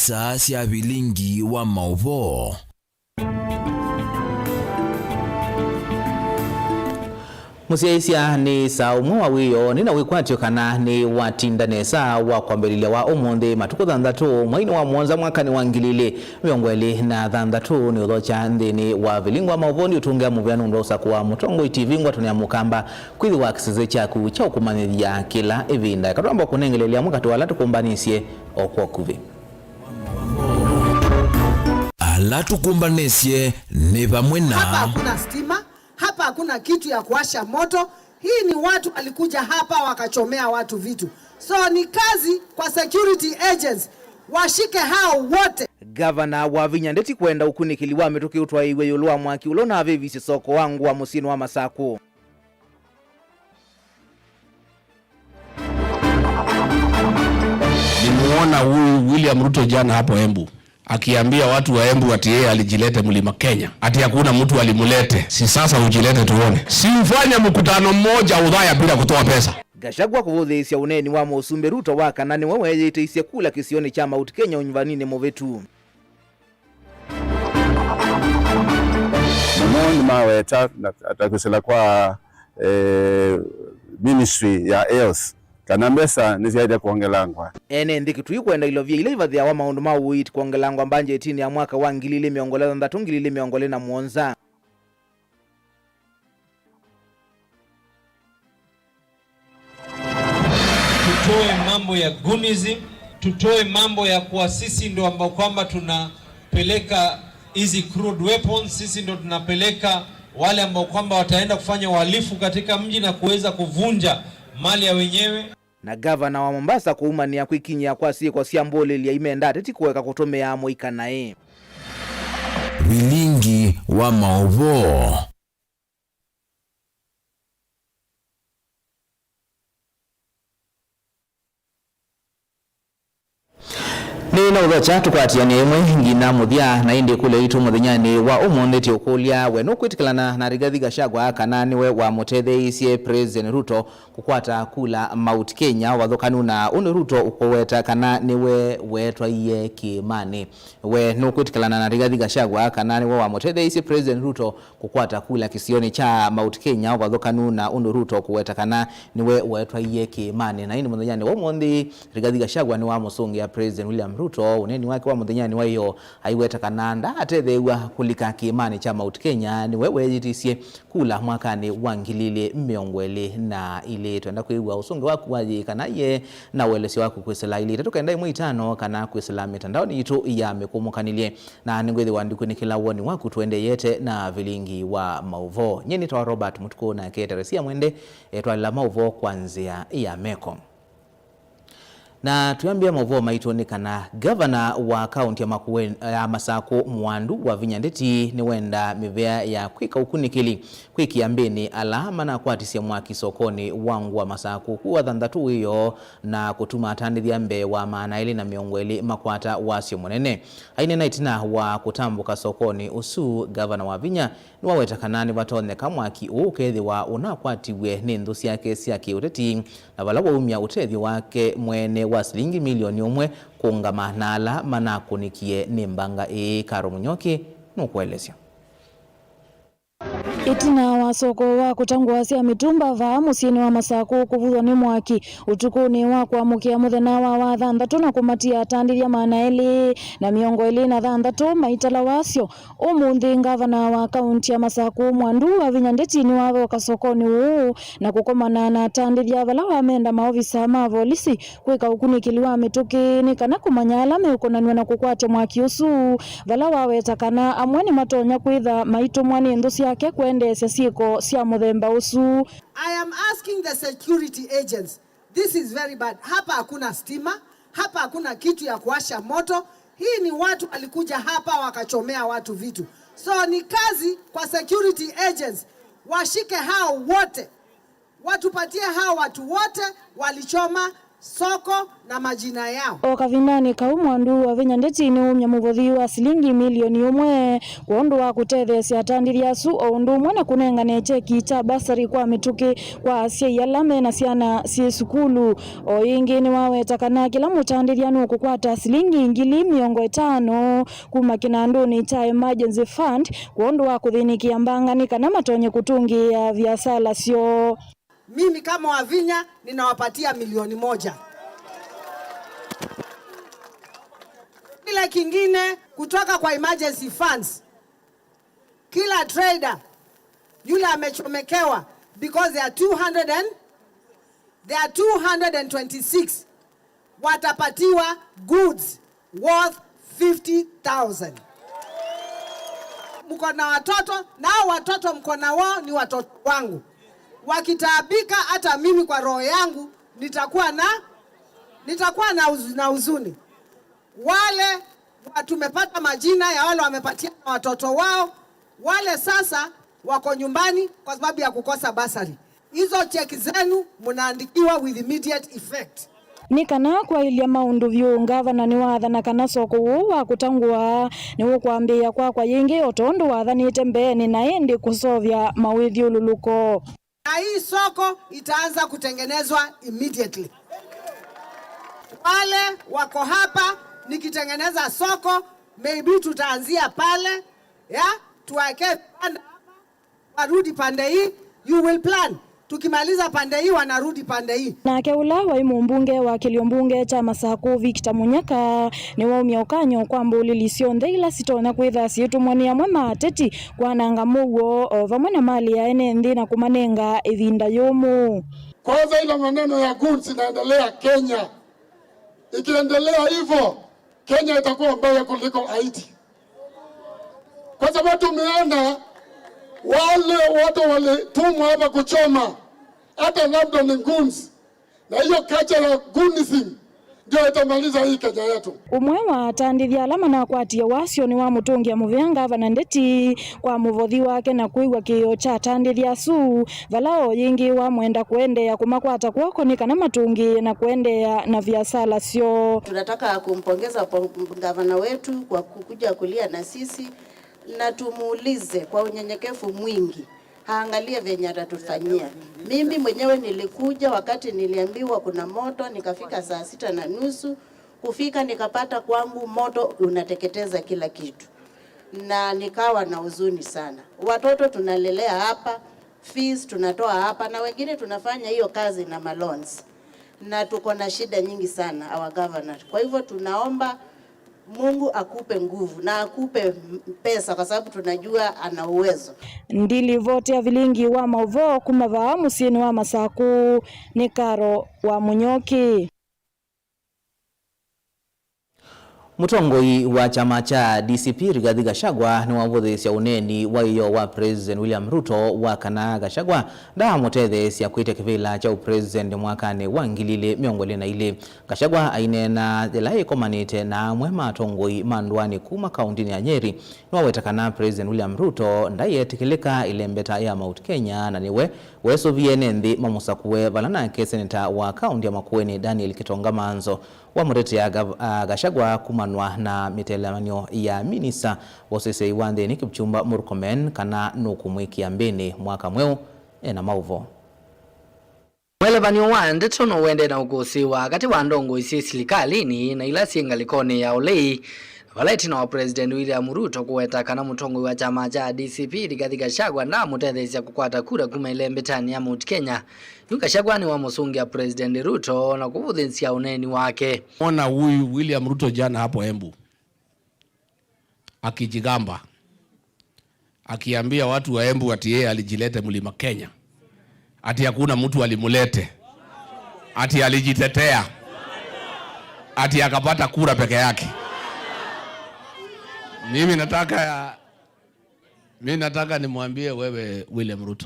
Nisa cia bilingi wa mauvo. Musiaisia ni saumu wa wiyo nina wikwatio kana ni watindanesa wa kwambelilia wa umundi matuko thandatu mwaini wa mwanza mwaka ni wangilili miongweli na thandatu ni ulocha ndini wa vilingwa mauvoni utunga muvyanu mrosa kuwa mutongo itivingwa tunia mukamba kuithi wa kisize chaku cha ukumanithia kila evinda katwamba kunengelelia mukatu wala tukumbanisye okwa kuvi ala tukumbanisye ni pamwena. Hapa hakuna stima, hapa hakuna kitu ya kuwasha moto. Hii ni watu walikuja hapa wakachomea watu vitu. So ni kazi kwa security agents washike hao wote. Gavana wa Vinya ndeti kwenda ukunikiliwa metoke utwa iwe yolua mwaki ulona avevisi soko wangu wa musini wa Masaku. Nimuona huyu William Ruto jana hapo Embu akiambia watu wa Embu ati yeye alijilete Mlima Kenya, ati hakuna mtu alimulete. Si sasa ujilete tuone, si ufanye mkutano mmoja udhaya bila kutoa pesa. Gachagua kuvudhisya uneni wa Musumbe Ruto waka nani wewe yiteisye kula kisioni cha Mount Kenya unyvanine movetu. Mmoja mawe atakusela kwa ministry ya health kana mbesa niziaje kuongelangwa ene ndiki tuyikwenda ilovye ile ivadhia wa maundu mawuiti kuongelangwa mbanje etini ya mwaka wa ngilili miongole ndatu ngilili miongole na muonza. Tutoe mambo ya gunism, tutoe mambo ya kuwa sisi ndo ambao kwamba tunapeleka hizi crude weapons, sisi ndo tunapeleka wale ambao kwamba wataenda kufanya uhalifu katika mji na kuweza kuvunja mali ya wenyewe. Na gavana wa Mombasa kuumania kwikinya kwa siye kwa siambole ya imenda teti kuweka kutomea moika nae. Bilingi wa mauvo. Ni na ulocha tukwatia ni emwe ngina muthia na indi kule itu muthinyani wa umondeti ukulia we no kwitikalana na Rigathi Gachagua kana niwe wa mutetheisye President Ruto kukwata kula Mount Kenya wathokanu na uni Ruto ukoweta kana niwe wetwa iye Kimani. We no kwitikalana na Rigathi Gachagua kana niwe wa mutetheisye President Ruto kukwata kula kisioni cha Mount Kenya wathokanu na uni Ruto kuweta kana niwe wetwa iye Kimani. Na indi muthinyani wa umundi Rigathi Gachagua ni wa musungi ya President William Ruto uneni wake wa muthenyani wa iyo aiweta kananda atethewa kulika Kimani cha Mount Kenya ni wewe yitisye kula mwakani wa ngilili miongweli na ile twenda kuiwa usungi waku waji kana ye na welesi waku kwisela ile tatokaenda imwe itano kana kwisela mitandao ni itu ya mekumukanile na ningwethi wandiku nikila woni waku tuende yete na vilingi wa mauvo nyeni twa Robert Mutuku na Keteresia mwende twalila mauvo kwanzia ya meko. Na tuyambia mauvo maitoni kana gavana wa kaunti ya Masaku Mwandu wa Vinya ndeti ni wenda mivea ya kwika ukunikili kwiki ambeni alama na kuatisya mwaki sokoni wangu wa Masaku kuwa thandatu hiyo na kutuma atandithia mbe wa maanaili na miongweli makwata wasio munene. Aine na itina wa kutambuka sokoni usu gavana wa Vinya ni waweta kanani watoneka mwaki ukethi wa unakwatiwe ni ndusi yake siya kiuteti na wala umya utethi wake mwene wa shilingi milioni 1 kuungama nala manakunikie ni mbanga Karo Munyoki nukuelesya. Itina wa soko wa kutanguasia mitumba va musini wa Masaku kuvuthwa ni mwaki utukuni wa kuamukia muthena wa thandatu na kumatia atandithia maanaili na miongo na thandatu maitala wasio umuthi gavana wa kaunti ya Masaku Mwandu wa Vinya ndeti ni wathoka sokoni uu na kukomana na atandithia vala wamenda maofisa ma polisi kwika ukunikili wa mitukini kana kumanyala meukonanwa na kukwate mwaki usu vala waweta kana amweni matonya kwitha maitumwani ndusi yake kuendesya siko sia muthemba usu. I am asking the security agents, this is very bad. Hapa hakuna stima, hapa hakuna kitu ya kuwasha moto. Hii ni watu walikuja hapa wakachomea watu vitu. So ni kazi kwa security agents washike hao wote, watupatie hao watu wote walichoma soko na majina yao. Okavinani kaumwandu wa vinya ndetini umya muvothi wa silingi milioni umwe kuondu wa kutethesia atandiria su oundu umwe na kunengane cheki cha basari kwa mituki kwa asia yalame na siana si sukulu o ingi ni wawetakana kila mutandiria nuku kwata silingi ngili 50 kuma kinanduni cha emergency fund kuondu wa kuthinikia mbangani kana matonye kutungi ya viasala sio. Mimi kama Wavinya ninawapatia milioni 1. Kila kingine kutoka kwa emergency funds, kila trader yule amechomekewa because they are 226 watapatiwa goods worth 50,000. Mko na watoto, nao watoto mko na wao ni watoto wangu. Wakitaabika hata mimi kwa roho yangu nitakuwa na huzuni. Wale tumepata majina ya wale wamepatia watoto wao, wale sasa wako nyumbani kwa sababu ya kukosa basari. Hizo cheki zenu mnaandikiwa with immediate effect. Ni kana kwa ilia maundu vyu ngavana ni wathana kana soko wa kutangua ni ukwambia kwa yingi otondo wathanite mbeni na endi kusovya mawithiululuko. Na hii soko itaanza kutengenezwa immediately. Wale wako hapa nikitengeneza soko, maybe tutaanzia pale, tuweke pande hapa, warudi pande hii, you will plan. Tukimaliza pande hii wanarudi pande hii. Na keula wa imumbunge wa kiliombunge cha Masaku Victor Munyaka ni waumia ukanyo kwa mbuli lisionde ila sitona kwitha situ mwania mwema ateti kwa nangamugo vamwe na mali ya enendi na kumanenga ivinda yomu. Kwanza ila maneno ya goods inaendelea Kenya. Ikiendelea hivyo Kenya itakuwa mbaya kuliko Haiti. Kwa sababu tumeona wale watu walitumwa hapa kuchoma hata labda ni goons, na hiyo culture ya goonism ndio itamaliza hii Kenya yetu. Umwe wa atandithia alama na kwatia wasio ni wa mutungia muvyanga vana ndeti kwa muvothi wake na kuigwa kio cha atandithia su valao yingi wa mwenda kuendea kumakwata kwako ni kana matungi na kuendea na viasala sio. Tunataka kumpongeza gavana wetu kwa kukuja kulia na sisi na tumuulize kwa unyenyekevu mwingi haangalie venye atatufanyia. Mimi mwenyewe nilikuja wakati niliambiwa kuna moto, nikafika saa 6:30, kufika nikapata kwangu moto unateketeza kila kitu. Na nikawa na huzuni sana. Watoto tunalelea hapa, fees tunatoa hapa na wengine tunafanya hiyo kazi na malons. Na tuko na shida nyingi sana our governor. Kwa hivyo tunaomba Mungu akupe nguvu na akupe pesa kwa sababu tunajua ana uwezo. Ndili vote ya vilingi wa mauvo kumava musini wa Masaku ni Karo wa Munyoki. Mutongoi wa chama cha DCP Rigathi Gachagua ni wavuthisia uneni wa iyo wa President William Ruto wa kana Gachagua nda mutethesia kwite kivila cha President mwakani wa 2022. Gachagua ainena thilai komanite na mwema tongoi mandwani kuma kaunti ya Nyeri ni wawetakana President William Ruto ndayetikilika ilembeta ya Mount Kenya na niwe weso vienendi mamusakuwe valanake seneta wa kaunti ya Makueni Daniel Kitonga Manzo wa murete ya Gachagua kumanwa na mitelemanyo ya minisa wasese iwande ni Kipchumba Murkomen kana nukumwiki ambeni mwaka mweu na mauvo. Mwelevanyo wa ndetono wende na ugosi wa kati wa ndongo isi silikalini na ila siengalikoni ya olei valaiti na wa President William Ruto kuweta kana mutongo wa chama cha DCP Rigathi Gachagua na mutethesia kukwata kura kuma ilembetani ya Mount Kenya. Gachagua ni wa musungi ya President Ruto na kuvuthinsia uneni wake. Mwana huyu William Ruto jana hapo Embu akijigamba akiambia watu wa Embu ati yeye alijilete Mlima Kenya, ati hakuna mtu alimulete, ati alijitetea, ati akapata kura peke yake. Mimi nataka nimwambie wewe William Ruto,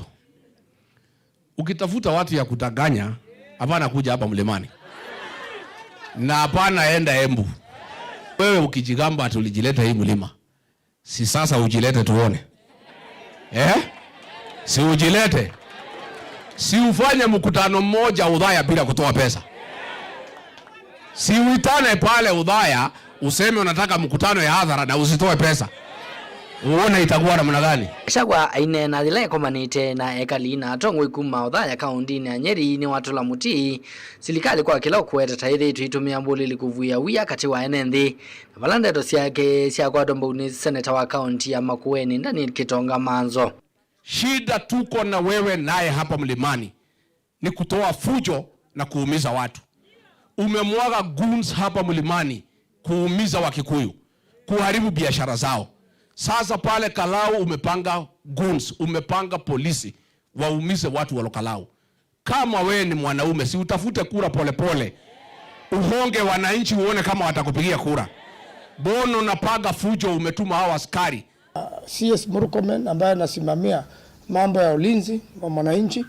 ukitafuta watu ya kutaganya hapana kuja hapa mlimani na hapana enda Embu. Wewe ukijigamba ati ulijileta hii mlima, si sasa ujilete tuone? Si ujilete, si ufanye mkutano mmoja udhaya bila kutoa pesa. Si uitane pale Udhaya useme unataka mkutano ya hadhara na usitoe pesa. Uone itakuwa namna gani? Gachagua aine na thile komanite na ekalina tongo ikuma Udhaya kaunti ya Nyeri ni watu la mutii serikali kwa kila kuweta taithe tuitumia mbuli kuvuia wia kati wa enenthi na valandeto siake sia kwa dombo ni seneta wa kaunti ya Makueni ndani Kitonga Manzo. Shida tuko na wewe naye hapa mlimani ni kutoa fujo na kuumiza watu. Umemwaga goons hapa mlimani kuumiza Wakikuyu, kuharibu biashara zao. Sasa pale Kalau umepanga goons, umepanga polisi waumize watu wa Kalau. Kama wewe ni mwanaume, si utafute kura polepole. Uhonge wananchi uone kama watakupigia kura. Bono napaga fujo umetuma hawa askari. CS Murkomen ambaye anasimamia mambo ya ulinzi wa wananchi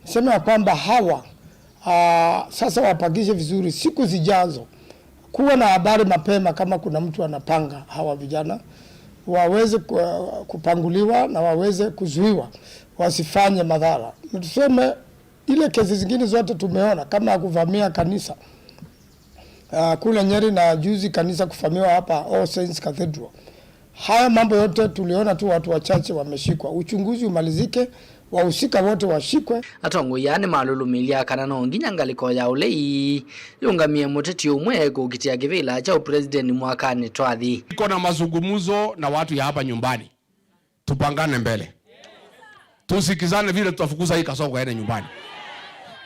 sema kwamba hawa sasa wapagishe vizuri siku zijazo, kuwa na habari mapema kama kuna mtu anapanga hawa vijana waweze kupanguliwa na waweze kuzuiwa wasifanye madhara. Tuseme ile kesi zingine zote tumeona kama kuvamia kanisa kule Nyeri na juzi kanisa kufamiwa hapa All Saints Cathedral. Haya mambo yote tuliona tu watu wachache wameshikwa. Uchunguzi umalizike, wahusika wote washikwe. Atongo yani malulumilia kana no nginyangaliko ya ulei yungamie muteti umwe kukitia kivila cha president mwakani twathi. Iko na mazungumzo na watu ya hapa nyumbani. Tupangane mbele. Tusikizane vile tutafukuza hii Kasongo aende nyumbani.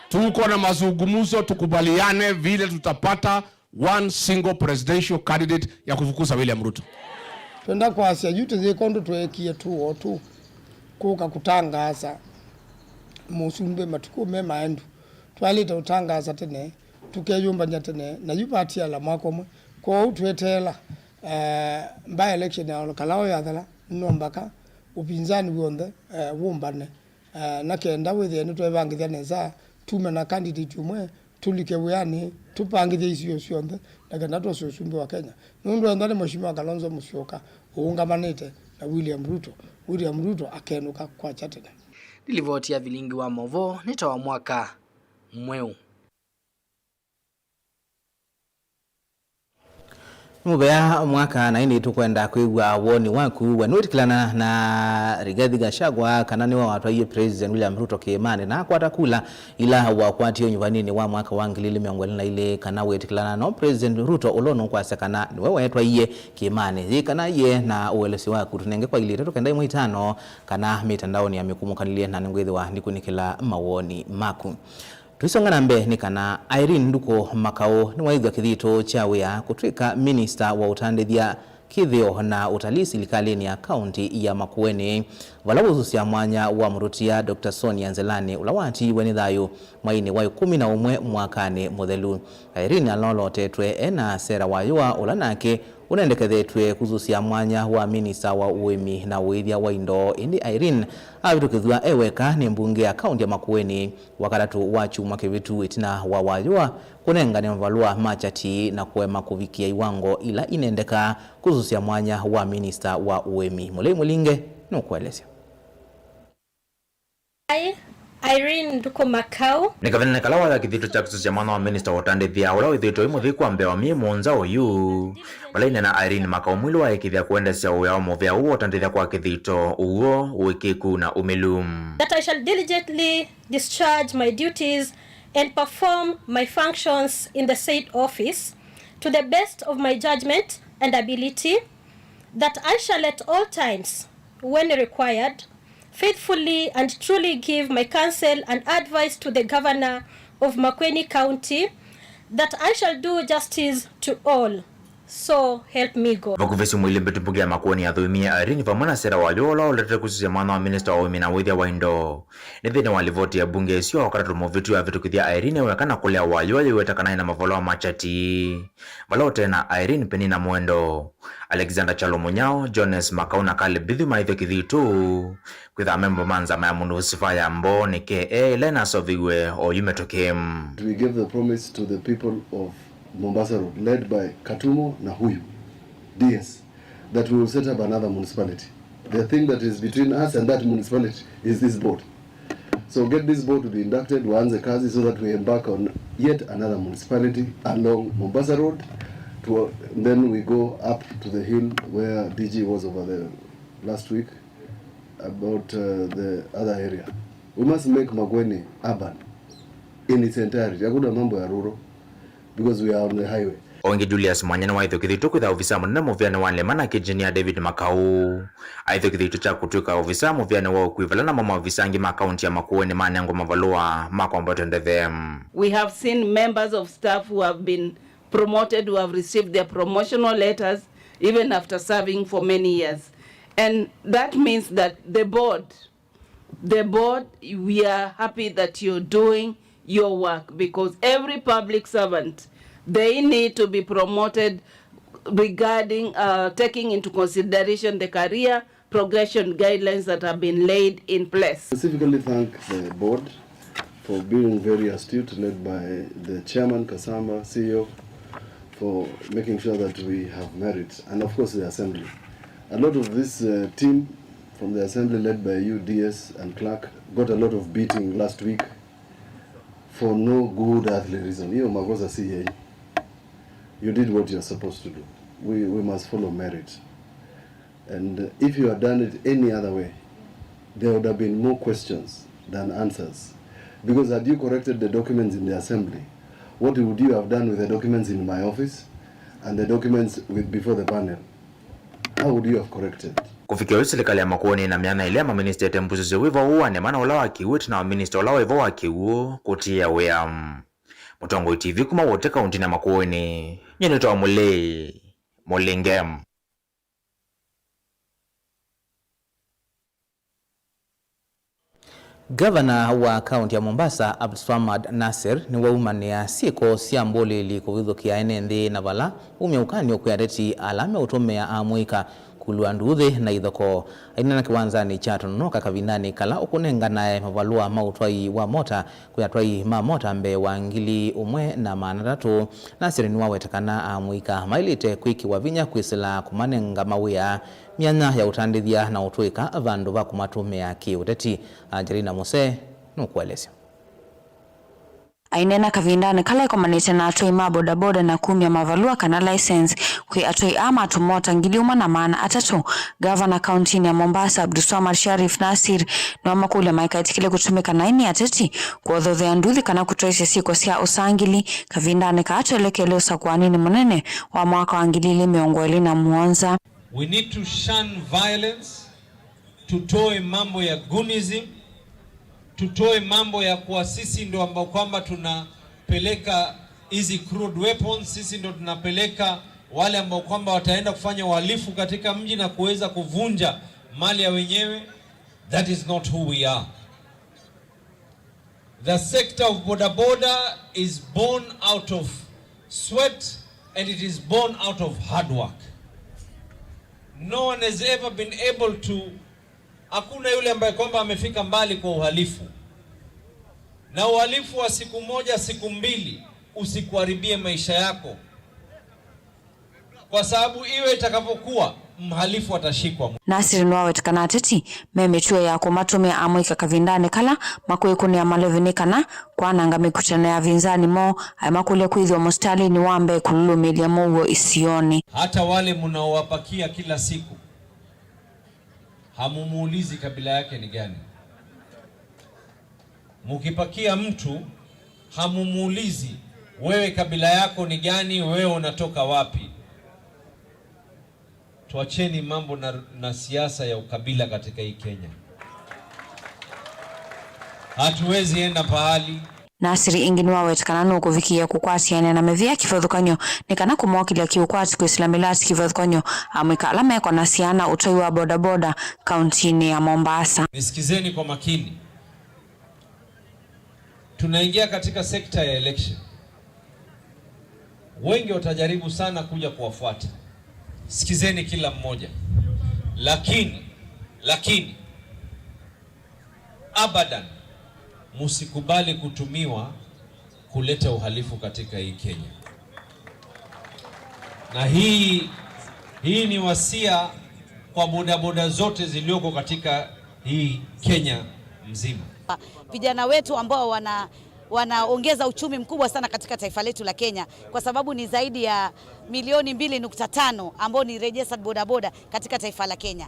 Tuko na mazungumzo, tukubaliane vile tutapata one single presidential candidate ya kufukuza William Ruto. Twenda kwa Asia jute zikondo tuekie tu kuka kutangaza musumbe matukume maendu twalita utangaza tene tukeyumba nyatene na yupati ala makomwe kwa utwetela by election ya Kalau ya dhala nombaka upinzani wonde wumbane na kenda wethe ni twebangithia neza tume na candidate umwe tulike weyani tupangithia isio cionthe na kenda twosumbe wa Kenya nundu ndane mheshimiwa Kalonzo Musyoka uungamanite na William Ruto akenuka kwa chatene. Nilivotia vilingi wa Movo nitoa mwaka mweu. Mubea mwaka na ini tukwenda kuigwa woni waku wenutikilana na Rigathi Gachagua kanani wa watu wa President William Ruto kiimani na kwatakula ila wakwatio nyuvanini wa mwaka wangilili miongwelina ile kana wetikilana no President Ruto ulono kwa sekana ni wewe etwa iye kiimani kana iye na uwelesi waku tunenge kwa ili kenda imwe itano kana mitandaoni ya mikumukanile na ngwethiwa ndikunikila mawoni maku. Tuisongana mbe ni kana Irene Nduko Makao ni waithwa kithito chawe ya kutwika minister wa utandithia kithio na utalii serikalini ya kaunti ya Makueni valabuzusia mwanya wa murutia Dr. Sonia Nzelani ulawati wenithayo mwaini wayo 11 mwakani muthelu. Irene alolotetwe ena sera wayo ulanake unendekethetwe kuzusia mwanya wa minister wa uemi na uithia wa indo indi Irene avitukithwa eweka ni mbunge ya kaunti ya Makueni wakatatu wa chuma kivitu itina wa wajua kunengane mvalua machati na kuema kuvikia iwango ila inendeka kuzusia mwanya wa minister wa uemi. Mulei Mulinge nukuelezea. Irene Nduko Makao nikavena kalawa ya kithito cha kususia mwana wa minister wa utandithia ula withito imuthi kwa mbewa mie monza oyu walaine na Irene Makao mwili wa ikithia kuendesya uya movya uo utandithia kwa kithito uo uikiku na umilum. That I shall diligently discharge my duties and perform my functions in the said office to the best of my judgment and ability, that I shall at all times, when required, faithfully and truly give my counsel and advice to the governor of Makueni County, that I shall do justice to all. So help me God. Vakuvesi mwili mbetumbugi ya Makueni ya dhuimia Irene vamana sera waliola ulete kususia mwana wa minister wa uemi na uithia wa indo. Nithini walivoti ya bunge isio wakati tumovitu ya vitu kithia Irene wekana kulea waliola yuetakana ina mavoloa machati. Valote na Irene Penina Mwendo, Alexander Chalo Munyao, Jones Makao na Kale Bithu maithio kithitu. Kwitha membo manza maya mundu usifaya mbo ni K.A. Lena Soviwe o yumetokem. We gave the promise to the people of Mombasa Road, led by Katumo na Huyu, DS, that we will set up another municipality. The thing that is between us and that municipality is this board. So get this board to be inducted, waanze kazi, so that we embark on yet another municipality along Mombasa Road. Then we go up to the hill where DG was over there last week, about the other area. We must make Makueni urban in its entirety. Hakuna mambo ya rural, because we are on the highway. Onge Julius Mwanyana wa ithukithi kwitha ofisa munene muviani wa Nlemana Engineer David Makau aithukithi cha kutuika ofisa muviani wa ukwivalana mama ofisa angi ma county ya Makueni manengo mavalua makomboto them. We have seen members of staff who have been promoted, who have received their promotional letters even after serving for many years. And that means that the board, we are happy that you're doing your work, because every public servant, they need to be promoted regarding taking into consideration the career progression guidelines that have been laid in place. Specifically thank the board for being very astute, led by the chairman, Kasamba, CEO, for making sure that we have merit, and of course the assembly. A lot of this team from the assembly, led by you, DS and Clark, got a lot of beating last week for no good earthly reason. You makosa si yeye. You did what you're supposed to do. We must follow merit. And if you had done it any other way, there would have been more questions than answers. Because had you corrected the documents in the assembly, what would you have done with the documents in my office and the documents before the panel? How would you have corrected? Kufikia serikali ya Makueni na miana ile maminister etembuzi wiva uwa ne mana ulawa kiwit na minister ulawa ivo wa kiwu kutia wea Mutongo TV kuma wote kaunti na Makueni nyenito wa mulengem. Gavana wa kaunti ya Mombasa Abdulswamad Nasir ni waumania siko siambole likovithukia enende na vala umeukanio kuyareti alame utomea amuika kuluanduthe na ithoko ainana kiwanzani cha tononoka kavinani kala ukunenga nae mavalua mautwai wa mota kuyatwai ma mota mbe wa ngili umwe na manatatu. Nasir ni wawetakana amuika mailite kwiki wavinya kwisila kumanenga mawia mianya ya utandithia na utwika vandu va kumatumia kiuteti. Angelina Mose nukueleza. Ainena kavindane kala ikomanite na atoi maboda boda na kumia mavalua kana license kwe atoi ama atumota ngiliuma na maana atatu. Governor County ya Mombasa Abdulswamad Sharif Nasir na wamakule maika itikile kutumika na ini ateti kwa dhodhe anduthi kana kutoise siko siya usangili kavindane ka atuelekele usakwanini munene wa mwaka wangilili miongweli na muonza. We need to shun violence, tutoe mambo ya gunism, tutoe mambo ya kuwa sisi ndo ambao kwamba tunapeleka hizi crude weapons, sisi ndo tunapeleka wale ambao kwamba wataenda kufanya uhalifu katika mji na kuweza kuvunja mali ya wenyewe. That is not who we are. The sector of boda boda is born out of sweat and it is born out of hard work. No one has ever been able to, hakuna yule ambaye kwamba amefika mbali kwa uhalifu. Na uhalifu wa siku moja, siku mbili, usikuharibie maisha yako. Kwa sababu iwe itakapokuwa, mhalifu atashikwa. Nasir nwawe tukana teti, memechuwe ya kumatume amuika kavindane kala, makuwe kuni ya malevini kana, kwa nanga mikutana ya vinzani mo, ay makule kuidhi wa mustali ni wambe kululu media mogo isioni. Hata wale munaowapakia kila siku, hamumuulizi kabila yake ni gani. Mukipakia mtu, hamumuulizi wewe kabila yako ni gani, wewe unatoka wapi. Tuacheni mambo na siasa ya ukabila katika hii Kenya. Hatuwezi enda pahali. Nasiri ingini wawe tukana nuku viki ya kukwati ya na mevia kifadhukanyo nikana kumwakili ya kiukwati kuislamilati kifadhukanyo amwika alama ya kwa nasiana utoi wa boda boda kauntini ya Mombasa. Nisikizeni kwa makini. Tunaingia katika sekta ya election. Wengi watajaribu sana kuja kuwafuata. Sikizeni kila mmoja. Lakini abadan musikubali kutumiwa kuleta uhalifu katika hii Kenya. Na hii ni wasia kwa bodaboda zote zilioko katika hii Kenya mzima. Vijana wetu ambao wanaongeza uchumi mkubwa sana katika taifa letu la Kenya, kwa sababu ni zaidi ya milioni 2.5 ambao ni registered bodaboda katika taifa la Kenya.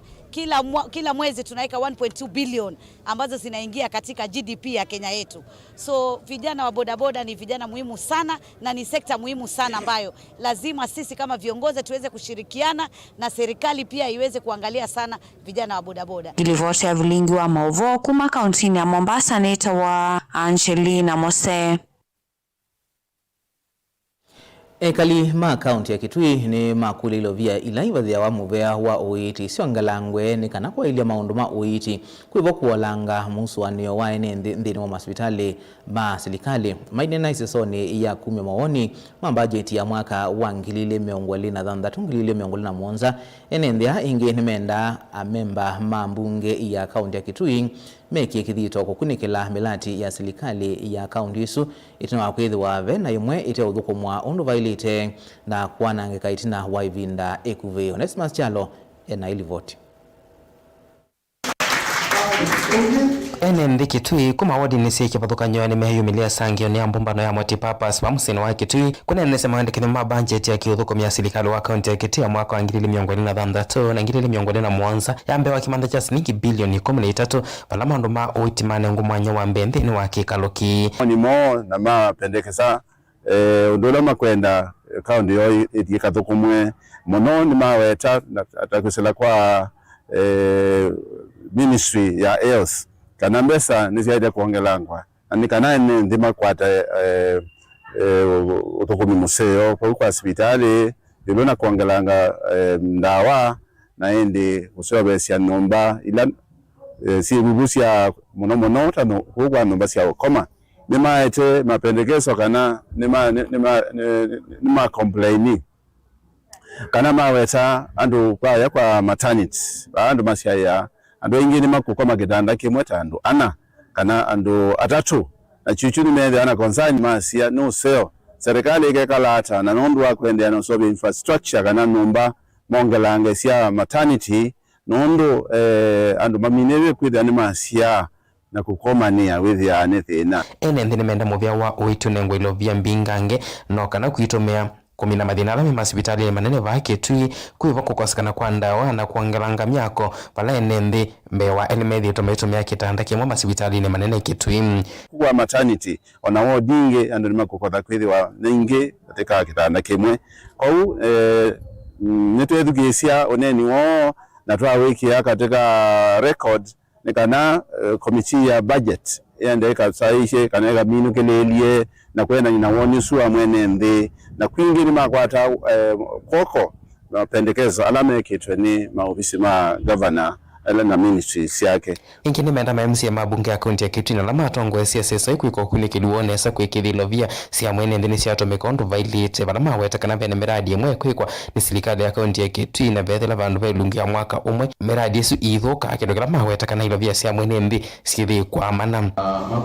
Kila mwezi tunaweka 1.2 billion ambazo zinaingia katika GDP ya Kenya yetu. So vijana wa bodaboda ni vijana muhimu sana na ni sekta muhimu sana ambayo lazima sisi kama viongozi tuweze kushirikiana na serikali pia iweze kuangalia sana vijana wa bodaboda. Ilivotea vilingi wa Mauvoo kuma kauntini ya Mombasa neta wa Angelina Mose. Ekali ma kaunti ya Kitui ni makulilo vya ilaiva vya wamuvea wa uiti sio ngalangwe ni kana kwa ilia maunduma uiti kuivo kuwalanga musuanio wa ene ndini wa hospitali ma serikali maidena isesoni ya 10 maoni mambajeti ya mwaka wa ngilile miongoli na dhanda tungilile miongoli na mwonza ene ndia ingi nimenda memba mambunge ya kaunti ya Kitui meki kithito kukunikila milati ya serikali ya kaunti isu itinawa kwithwa ve na imwe ite uthukumwa undu vailite na kwanangika itina wa ivinda ekuve. Onesimus Chalo ena ilivoti. Ene ndi Kitui kuma wadi nisi kipathukanywa ni mehiyumilia sangio ni ambumbano ya multipurpose wa musini wa Kitui kuna nesema wandikini mabudget ya kiuthukumia serikali wa kaunti ya Kitui ya mwaka wa 2023 na 2024 yambe wa kimanda cha shilingi bilioni 13 pala maundu ma uitimane ngumwanya wa mbende ni wa kikaloki ni mo na mapendekeza undola makwenda kaunti yo ikathukumwe muno ni maweta atakusela kwa ministry ya health kana mbesa niziaje kuongelangwa anikana ni ndima kwata uthukumi museo kwa hospitali ilona kuongelanga ndawa na indi usobesia nomba ila si bubusia muno tano kwa nomba sia koma nima ete mapendekezo kana nima complaini kana maweta andu kwa maternity andu masia ando ingini makuko magedanda kimwe tandu ana kana ando atatu na chuchuni mende ana concern masia no seo serikali ikekala ata na nondu wa kuendea no sobe infrastructure kana nomba mongelange sia maternity nondu ando mamineve kwitha ni masia na kukomania with ya nethina ene ndine menda muvya wa uitunengo ilo vya mbingange no kana kuitomea kumina madhina alami masibitali manene va Kitui kuiva kukosekana kwa ndawa na kuangalanga myako pala enende mbewa elemethi tometumia kitanda kimwe masibitali ni manene Kitui kwa maternity ona wodinge ando nimakukotha kwithiwa ningi katika kitanda kimwe kou nitwethukia oneni wo na twawikia katika record nikana komiti ya budget ende kasaishe kana gaminu kelelie na kwenda ninawoni suwa mwene ndi na kwingi ni makwata koko na pendekezo alame kitwe ni maofisi ma governor na ministries yake ingini menda MC ya mabunge ya kaunti ya Kitui na lama atongo SSS kuiko kunikiliwone esa kwikithilo via sia mwene ndini sia tomekondo vailite balama weta kana bene miradi yemwe kwikwa ni serikali ya kaunti ya Kitui na bethela bandu belungia mwaka umwe miradi isu ithuka akidogera maweta kana ilo via sia mwene ndi sithi kwa manam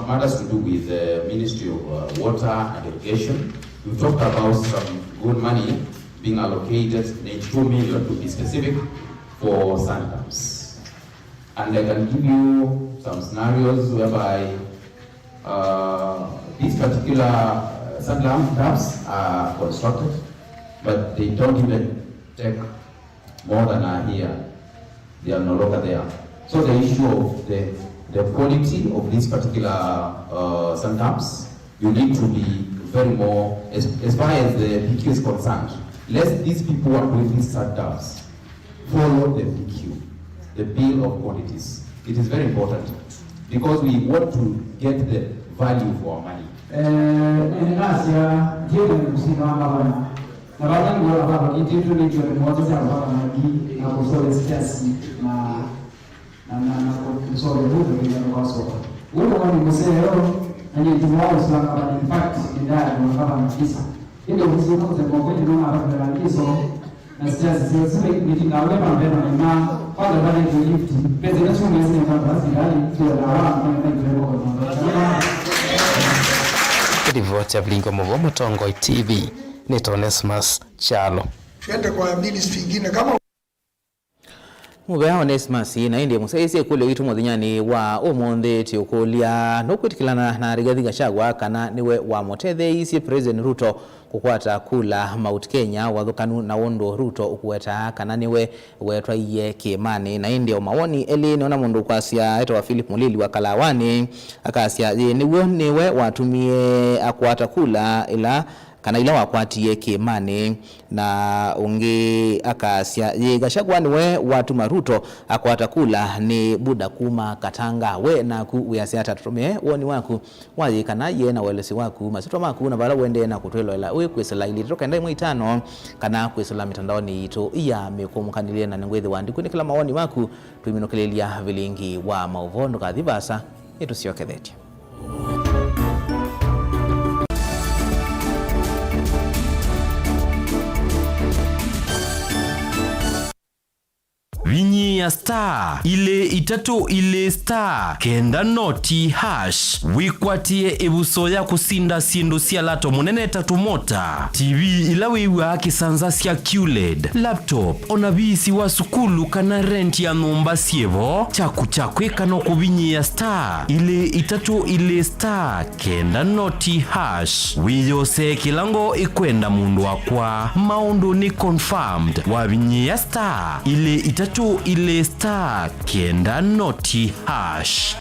matters to do with the Ministry of Water and Irrigation. We talked about some good money being allocated, 82 million to be specific, for sand dams. And I can give you some scenarios whereby these particular sand dams are constructed, but they don't even take more than a year. They are no longer there. So the issue of the quality of these particular sand dams, you need to be very more, as far as the PQ is concerned, let these people who are doing these sand dams follow the PQ. The bill of quantities. It is very important because we want to get the value for our money. Ripoti ya Vilingo Mauvoo Mutongo TV ni Onesimus Chalo. Tuende kwa ministry nyingine kama Mubea Onesmus na indi musaisi kule witu muthinyani wa umonde tiokolia nokwitikilana na Rigathi Gachagua kana niwe wa Muteithia President Ruto kukwata kula Mount Kenya wathukanu na wondo Ruto ukuweta kana niwe wetwa iye Kimani na indi mawoni eli niona mundu kwasia eto wa Philip Mulili wa Kalawani akasia niwe watumie akwata kula ila kana ila wakwatie Kimani na ungi akasia Gachagua niwe watu Maruto akwata kula ni buda kuma katanga we na ku uyasia tatume woni waku waji kana ye na welesi waku masitwa maku na bala wende na kutwelo ila we kwesela ili toka ndai mwitano kana kwesela mitandaoni ito iya mekomukanilia na ngwethe wandiku ni kila mawoni waku tuiminokelelea vilingi wa mauvondo kadhibasa yetu siokethetia. Vinyi ya star ile itatu ile star kenda noti hash wikwatie ebuso ya kusinda sindu sia lato munene tatu mota TV ilawiwa kisanza sia QLED laptop onabisi wa sukulu kana rent ya nomba sievo chaku kano kubinyi ya star ile itatu ile star kenda noti hash wiyose kilango ikwenda mundu wakwa maundu ni confirmed wabinyi ya star ile itatu ile star kenda noti hash.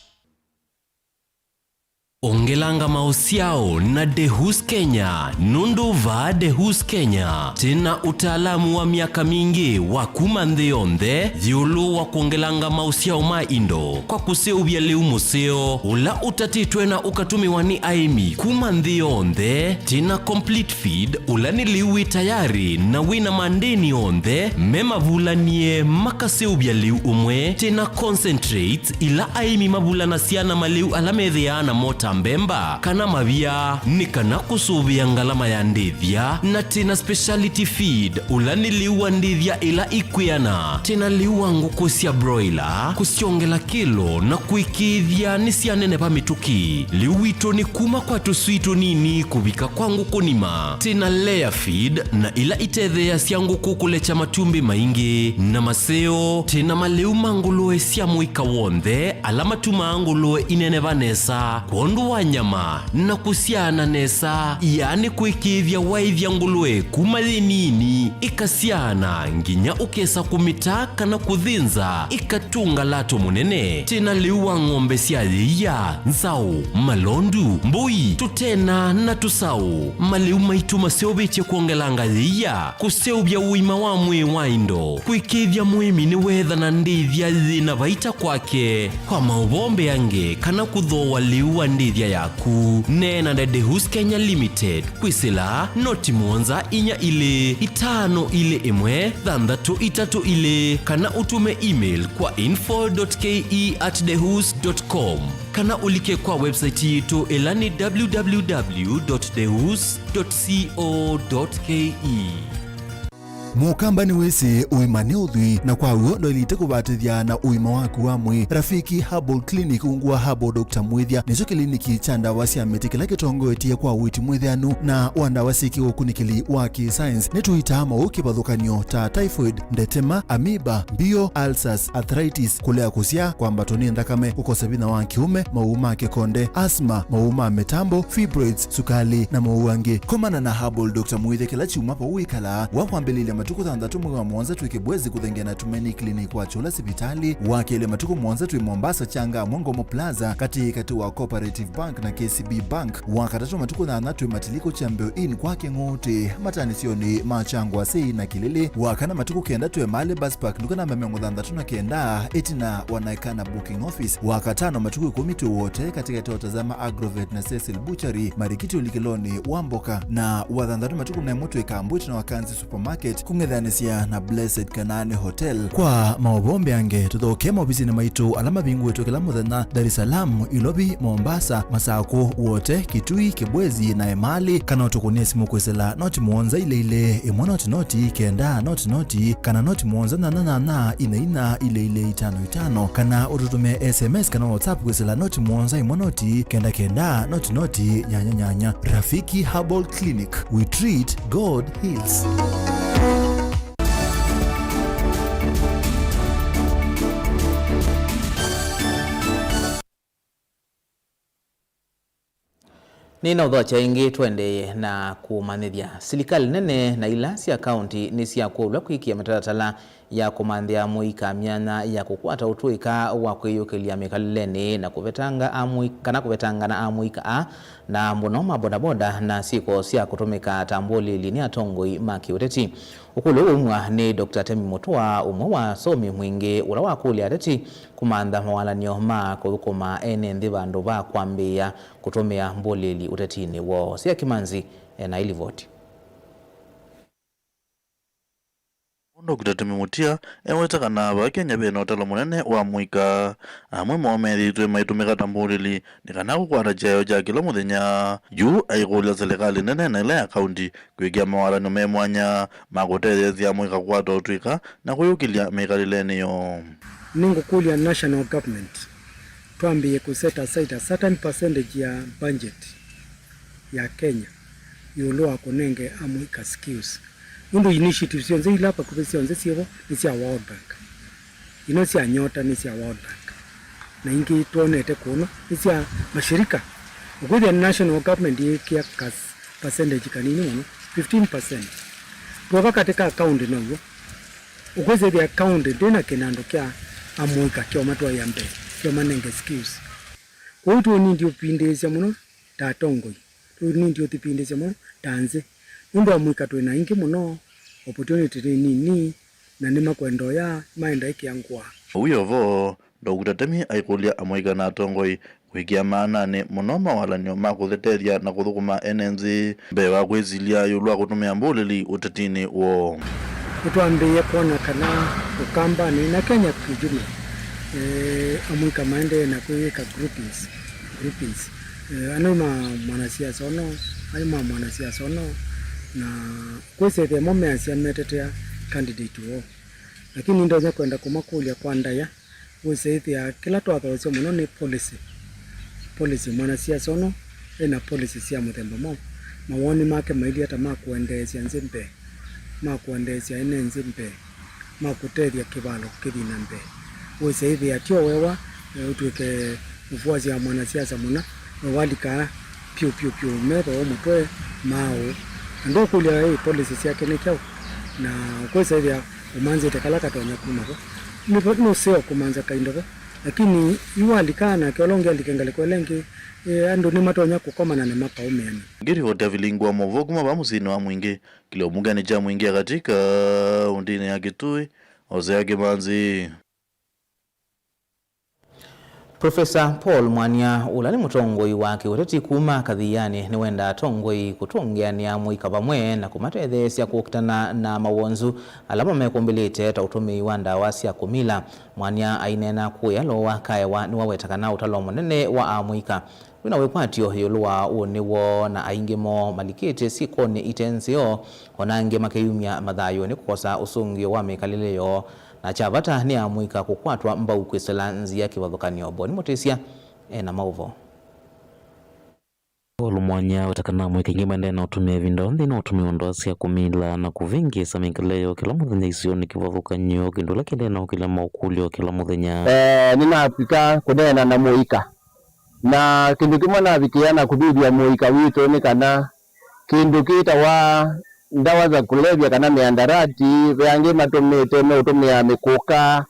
Ongelanga mausiao na Dehus Kenya, Nunduva Dehus Kenya. Tena utaalamu wa miaka mingi wa kumandheonde, dhiulu wa kuongelanga mausiao maindo. Kwa kuseubia leu museo, ula utatitwe na ukatumiwa ni aimi. Kumandheonde, tena complete feed, ula niliwi tayari na wina mandeni onde, mema vulanie makaseubia leu umwe, tena concentrate, ila aimi mavula nasiana maleu alamedheana mota mbemba kana mavia ni kana kusuvia ngalama ya ndithia na tena speciality feed ulani liwa ndithia ila ikwiana tena liwa nguku sia broiler kusiongela kilo na kuikithia nisia nene pa mituki liwito ni kuma kwa tusuito nini kubika kwa nguku nima tena layer feed na ila itethea sia nguku kulecha matumbi maingi na maseo tena maleu manguluwe sia muika wonde alama tumanguluwe inene vanesa kondu wanyama na kusiana nesa yani kuikithia waithia ngulwe kumali nini ikasiana nginya ukesa kumitaka na kuthinza ikatunga lato munene tena liwa ngombe siadhiya nzau malondu mbui tutena na tusau maliu maitu maseobeche kuongelanga dhiya kuseubia uima wa mwe waindo kuikithia muimi ni wetha na ndithia dhina vaita kwake kwa maubombe yange kana kuthoa liwa ndithia yaku nena na Dehus Kenya Limited kwisila noti monza inya ile itano ile imwe thandatu itatu ile kana utume email kwa info.ke@dehus.com kana ulike kwa website yetu elani www.dehus.co.ke. Mukamba ni wese uimane udhui na kwa uondo ilite kubatithia na uima waku wa mwi Rafiki Herbal Clinic ungua Herbal Dr. Mwithia nicho kliniki cha ndawa cia miti kila kitongoetie kwa witi mwithianu na wandawa siki ukunikili wa ki-science nituitama ukibadhukanio ta typhoid, ndetema, amoeba, bio, ulcers, arthritis, kulea kusia kwa mbatoni ndakame, ukosebina wa kiume, mauma kikonde, asma, mauma metambo, fibroids, sukali na mauange. Komana na Herbal Dr. Mwithia kila chuma pa uikala wakwambelile matuku thandatu mwe wa mwanza twikibwezi kuthengena Tumeni Clinic wa Chola Sipitali wakele matuku mwanza twi Mombasa Changa Mongomo Plaza kati wa Cooperative Bank na KCB Bank wakatatu matuku thandatu matiliko chambeo in kwa kengote matani sioni machangwa sei na kilele wakana matuku kenda twe Male Bus Park nukana memengo thandatu na kenda etina wanaikana booking office wakatano matuku 10 wote katika totazama Agrovet na Cecil Butchery Marikiti Ulikiloni Wamboka na wathandatu matuku na moto ikambwiti na Wakanzi Supermarket kungethanisia na Blessed Kanani Hotel kwa maobombe yange tuthokema obisi na maitu alama bingu wetu kila muthenya Dar es Salaam, Ilobi, Mombasa, Masako wote Kitui, Kibwezi na Emali kana utukunie simu kwesela noti muonza ile imwana noti kenda noti kana noti muonza na ina ile 55 kana ututume SMS kana WhatsApp kwesela noti muonza imwana kenda noti nyanya. Rafiki Herbal Clinic, we treat, God heals. Nina udhocha ingi twende na kumanithia serikali nene na ilasi ya county ni cia kulwa kwikia mataratala ya kumanthia muika myanya ya kukwata utuika wa kwiyukilia mikalileni na kuvetanga na amuika na muno bodaboda na siko cia kutumika tambuli lini atongoi makiuteti. Ukulu umwa ni Dr. Temi Mutua umwe wa somi mwingi ula wa kulia ateti kumantha mawalanio ma kuthukuma ene nthi vandu va kwambia kutumia mbulili utetini wo cia Kimanzi na ilivoti. Dr. Temi Mutua ewetaka na Vakenya bena utalo munene wa muika amwe momethitwe maitumika tambulili nikana gukwata jayo ja kila muthenya juu aigulia serikali nene na ile ya county kwigia mawalanio me mwanya magutethia muika kwata utuika na kuyukilia mikalileni yo. Ningukulia national government twambie kuset aside a certain percentage ya budget ya Kenya yulwa kunenge amuika skills. Undu initiatives yonze ila hapa kubesi yonze siyo ni siya World Bank. Ino siya Nyota ni siya World Bank. Na ingi tuonete kuno ni siya mashirika. Ukuthi ya national government ikia kas percentage kanini wano 15%. Tuwaka katika account na uo. Ukuthi ya account dina kinando kia amuika kia matua ya mbe. Kia manenge skills. Kwa utu nindi upindesya muno tatongoi. Nindi utipindesya muno tanze. Undu amuika tuena ingi muno opportunity nini na nima kwendo ya maenda ikiangwa. Uyo vo Dr. Temi aikulia amuika na atongoi kwikia maanani muno mawalanio ma kutheteria na kuthukuma enenzi mbewa kwizilia yulwa kutumia mbulili utetini wo. Tuambie kuona kana ukamba ni na Kenya kijumla. Amuika maende na kuweka groupings. Anoma mwanasiasa ono, anoma mwanasiasa ono na kwese the moment asiametetea candidate wo. Lakini ndio nya kwenda kumakulia kwa ndaya kwese ya kila twatho muno ni policy mwanasiasa ono ena policy cia muthemba mo mawoni make maili hata makuendesya nzimbe makuendesya ene nzimbe makutethia kibalo kithina mbe kwese hivi atio wewa utwike mfuasi ya mwanasiasa muna walika piu metho mutwe mao ndo kulia hii policy yake ni kyao na kwese hivi umanze tekalaka tonya kumako no seo kumanza kaindova lakini yualikana kyolonge alikengale kwelengi ando ni matonya kukomana na mapaumeani ngiri hote vilingwa movokuma ba musino wa mwingi kile omugani cha mwingi katika undine ya Kitui Hosea Kimanzi. Profesa Paul Mwanya ulali mutongoi wake uteti kuma kadhiani ni wenda atongoi kutungiani amuika pamwe na kumatethesya kukitana na mawonzu alama mekumbilite tautumi wanda wasya kumila. Mwanya ainena kuyalowa kaewa ni wawetakana utalo munene wa amuika wina wekwatio yoluwa uniwo na aingimo malikite sikone itensio onange makeyumya madhayo ni kukosa usungio wa mikalileo na chavata ni amuika kukwatwa mbau kwisela nzi ya kiwathukanio boni motesia na mauvo. Paul Mwanya watakana mwika ingi mende na utumia vindonthi na utumia ondoasi ya kumila na kuvingi sa mikalileo kila muthenya isioni kiwathukanio kindula kende na ukila maukulio kila muthenya. Nina apika kudena na muika na kindu kimwe na vikiana kubidia muika wito ni kana kindu kita wa ndawa za kulevya kana miandarati vyange matumite me utumia mikuka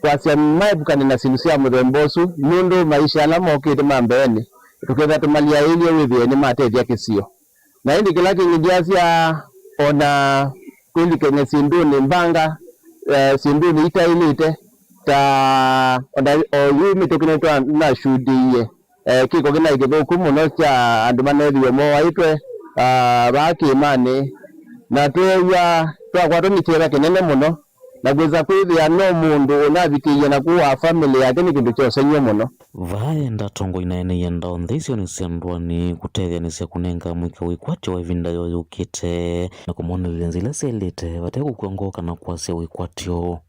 kwa sia maibukani na sinusia muthembosu mundu maisha na mokite mambeni tuketha tumalia ili withie ni matethia kisio na hindi kila kingiasia ona kwili kwenye sinduni mbanga sinduni itailite ta onda oyumi tukine na shudiye kiko kina ikithuku muno cha andu manethio mo waitwe bakimani na tuya twakwatwo ni kira kinene muno na gweza kwithia no mundu unavikiye na kuwa family yake ni kindu kyosenyo muno vaenda tongo inaene yenda ontheisio ni sendwa ni kutethia ni cia kunenga mwika wikwatio wa ivinda yoyukite na kumonelele nzila selite vate kukuongoka na kuasia wikwatio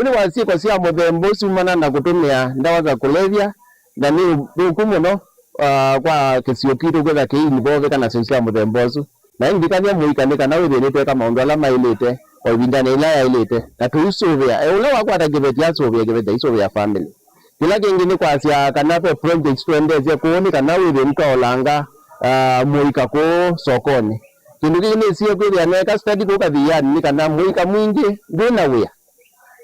uni wasiko cia muthembosu mana na kutumia ndawa za kulevya na ni ukumuno kwa kisio kitu kwetha kiini bove kana cia muthembosu na indikania muikanika na withinitwe kama undu ala mailite o ibindana ila ya ilite na tuisuvia ule wakwata kivetia suvia kivetia isuvia family kila kingi ni kwasia kana pe projects tuendeze kuoni kana withinitwe olanga muika ko sokoni kindu kini sio kwithia neka study ko kathiani ni kana muika mwingi ndina wia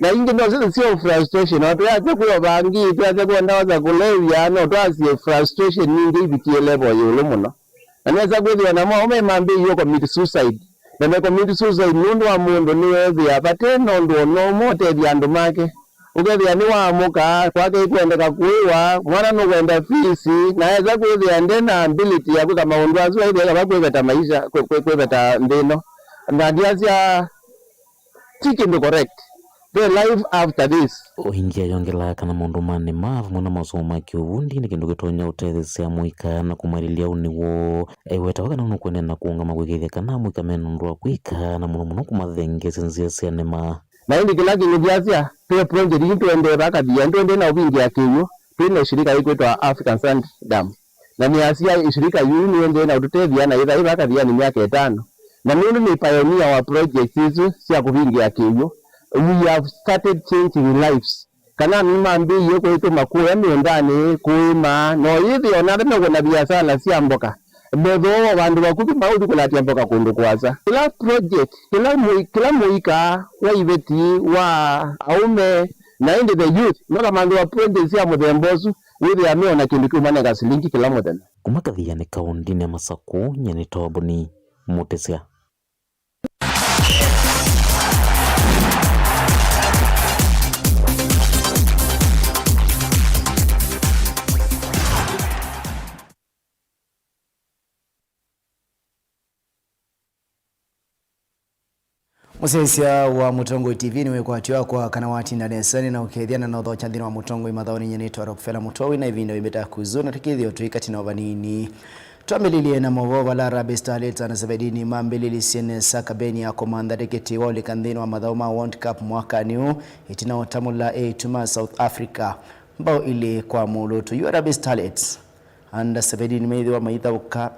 na ingi no sio frustration watu yaje kwa bangi yaje kwa ndawa za kulevya no twasi frustration nyingi ibikie level yulu muno na neza kwithia na mo mambe yo commit suicide na me commit suicide nundu wa mundu ni wethi apate no ndo no mote bya ndu make ukethia ni wa muka kwake kwendeka kuiwa mwana no kwenda fisi na yeza kwithia ndena ability ya kuka maundu azu ile kama kweta maisha kweta ndino na ndiasia chicken correct the life after this uhingia yongela kana mundu mane mavu mwana masomo kiuvundi ni kindu gitonya utethesia muika na kumarilia uniwo weta wakana no kwenda kuunga magwigithia kana muika meno ndo kwika na muno kumathenge sensia sinema na hindi kila kingiasia pia project hii tuende bakathia tuende na ubingi akiyo twine shirika ikwetwa African Sand Dam na ni asia shirika yuni ende na ututethia na ida bakathia ni miaka 5 na nundu ni pioneer wa project hizo sia kubingi akiyo. We have started changing lives. Kana mambi yoko ito makuya miondani kuima no hivi onade no kuna biashara si amboka. Bodo wandu wakupi maudi kulatia mboka kundu kwaza. Kila project, kila muika wa iveti wa aume na indi the youth. Noka mandu wa project si amudembosu withi ya meo na kinduki umane kasilinki kila modena. Kumakathia ni kaundini ya Masaku nyani tobuni Mutesia. Musesia wa Mutongo TV ni wekwati wako kanawati na desani na ukethiana na uthocha thina wa Mutongo imathoni nyenetwa Rockefeller Mutowi na ivindo ibeta kuzuna tikithio tuikati na vanini twambililie na movo la Harambee Starlets na sebedini mambili siene sakabeni ya komanda deketi wale kanthini wa mathauma World Cup mwaka niu itina otamula tuma South Africa mbao ile kwa mulutu Harambee Starlets anda sebedini meithi wa maithauka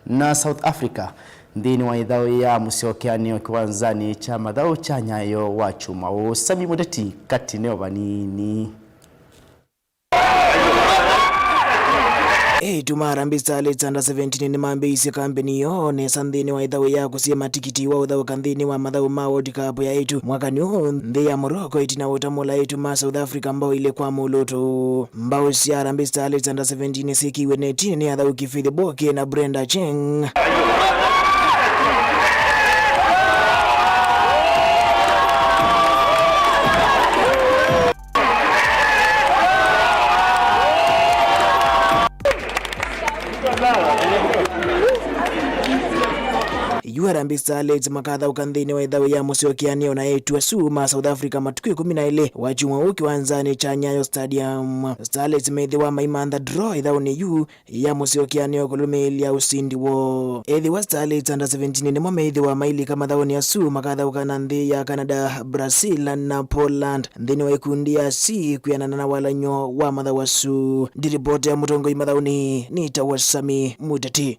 na South Africa ndini wa idhao ya musiokeani kiwanzani cha madhao cha Nyayo wa chuma Sami Mudeti kati neo vanini tuma Harambee Starlets under 17 ni mambisi kampeni yone sandhini wa idhawe ya kusia matikiti wa udhawe kanthini wa madhawe ma World Cup ya etu mwaka niyo ndi ya Morocco itina utamula etu ma South Africa mbao ile kwa muluto mbao si Harambee Starlets under 17 sikiwe netini ni adhawe Kifidhi Boke na Brenda Cheng Harambee Starlets makatha ukanthini wa idhawe ya musiokianio na etu asuma South Africa matukio 12 wachumwa ukiwanzani cha Nyayo Stadium. Starlets meithiwa maimantha draw idhawe ni yu ya musiokianio kulumilia usindi wo wa Starlets under 17 ni meithiwa maili kama thawoni asu makatha ukana nthi ya Canada, Brazil na Poland nthini wa ikundi ya C kuyanana na walanyo wa mathawasu. Diripoti ya Mutongo imathawoni ni Sami Mudeti.